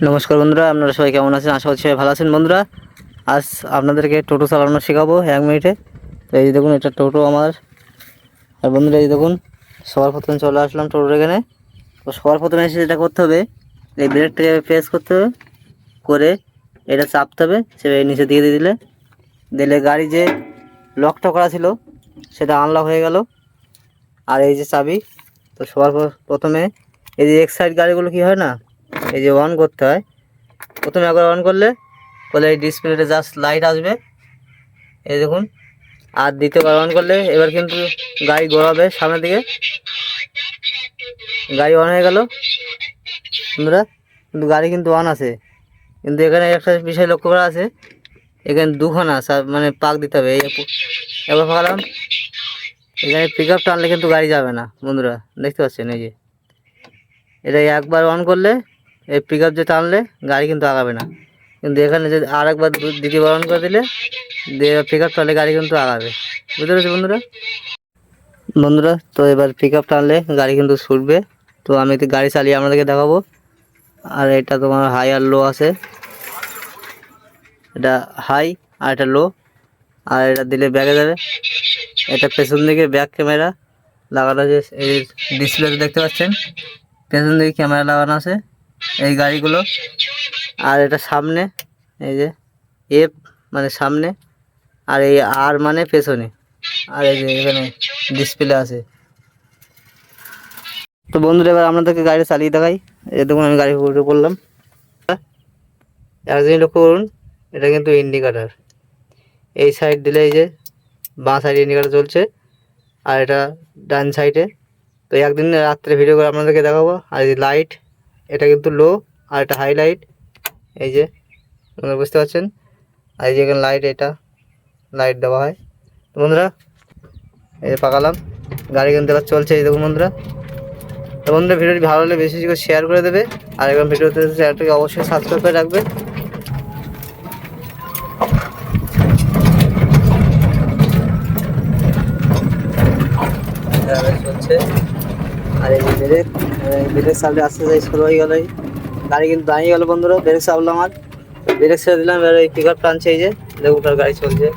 নমস্কার বন্ধুরা, আপনারা সবাই কেমন আছেন? আশা করছি সবাই ভালো আছেন। বন্ধুরা, আজ আপনাদেরকে টোটো চালানো শেখাবো 1 মিনিটে। তো এই যে দেখুন, এটা টোটো আমার। আর বন্ধুরা, এই দেখুন, সবার প্রথমে চলে আসলাম টোটোর এখানে। তো সবার প্রথমে এসে যেটা করতে হবে, এই ব্রেকটাকে প্রেস করতে হবে, করে এটা চাপতে হবে, সে নিচে দিয়ে দিলে দিলে গাড়ি যে লকটা করা ছিল সেটা আনলক হয়ে গেল। আর এই যে চাবি, তো সবার প্রথমে এই যে এক সাইড গাড়িগুলো কি হয় না, এই যে অন করতে হয়। প্রথমে একবার অন করলে এই ডিসপ্লেতে জাস্ট লাইট আসবে, এই দেখুন। আর দ্বিতীয়বার অন করলে এবার কিন্তু গাড়ি ঘোরাবে সামনের দিকে। গাড়ি অন হয়ে গেল বন্ধুরা, কিন্তু গাড়ি কিন্তু অন আছে। কিন্তু এখানে একটা বিষয় লক্ষ্য করা আছে, এখানে দুখানা মানে পাক দিতে হবে। একবার পাকালাম, এখানে পিক আপ টানলে কিন্তু গাড়ি যাবে না বন্ধুরা, দেখতে পাচ্ছেন। এই যে এটা একবার অন করলে এই পিক আপ যে টানলে গাড়ি কিন্তু আগাবে না। কিন্তু এখানে যদি আর একবার দ্বিতীয়বার অন করে দিলে পিক আপ টানলে গাড়ি কিন্তু আগাবে। বুঝতে পেরেছি বন্ধুরা? তো এবার পিক আপ টানলে গাড়ি কিন্তু ছুটবে। তো আমি তো গাড়ি চালিয়ে আপনাদেরকে দেখাবো। আর এটা তোমার হাই আর লো আছে, এটা হাই আর এটা লো। আর এটা দিলে ব্যাগে যাবে। এটা পেছন দিকে ব্যাক ক্যামেরা লাগানো আছে, এই ডিসপ্লেতে দেখতে পাচ্ছেন। পেছন দিকে ক্যামেরা লাগানো আছে এই গাড়িগুলো। আর এটা সামনে, এই যে এফ মানে সামনে, আর এই আর মানে পেছনে। আর এই যে এখানে ডিসপ্লে আছে। তো বন্ধুরা, এবার আপনাদেরকে গাড়ি চালিয়ে দেখাই। এই দেখুন, আমি গাড়ি উঠে পড়লাম। এক জিনিস লক্ষ্য করুন, এটা কিন্তু ইন্ডিকেটার। এই সাইড দিলে এই যে বাঁ সাইডে ইন্ডিকেটার চলছে, আর এটা ডান সাইডে। তো একদিন রাত্রে ভিডিও করে আপনাদেরকে দেখাবো। আর এই লাইট, এটা কিন্তু লো আর এটা হাই লাইট, এই যে আপনারা বুঝতে পারছেন। আর এই যে এখানে লাইট, এটা লাইট দেওয়া হয়। তো বন্ধুরা, এই যে পাকালাম, গাড়ি কিন্তু এবার চলছে। এই দেখুন বন্ধুরা। তো বন্ধুরা, ভিডিওটি ভালো লাগলে বেশি বেশি করে শেয়ার করে দেবে। আর এবার ভিডিওতে চ্যানেলটাকে অবশ্যই সাবস্ক্রাইব করে রাখবে। চলছে। আর এই যে ব্রেক চাপলে আস্তে আস্তে শুরু হয়ে গেল, গাড়ি কিন্তু দাঁড়িয়ে গেল বন্ধুরা। ব্রেক চাপলাম, আর ব্রেক ছেড়ে দিলাম, এবার এই পিক আপ টানছে, এই যে দেখুন গাড়ি চলছে।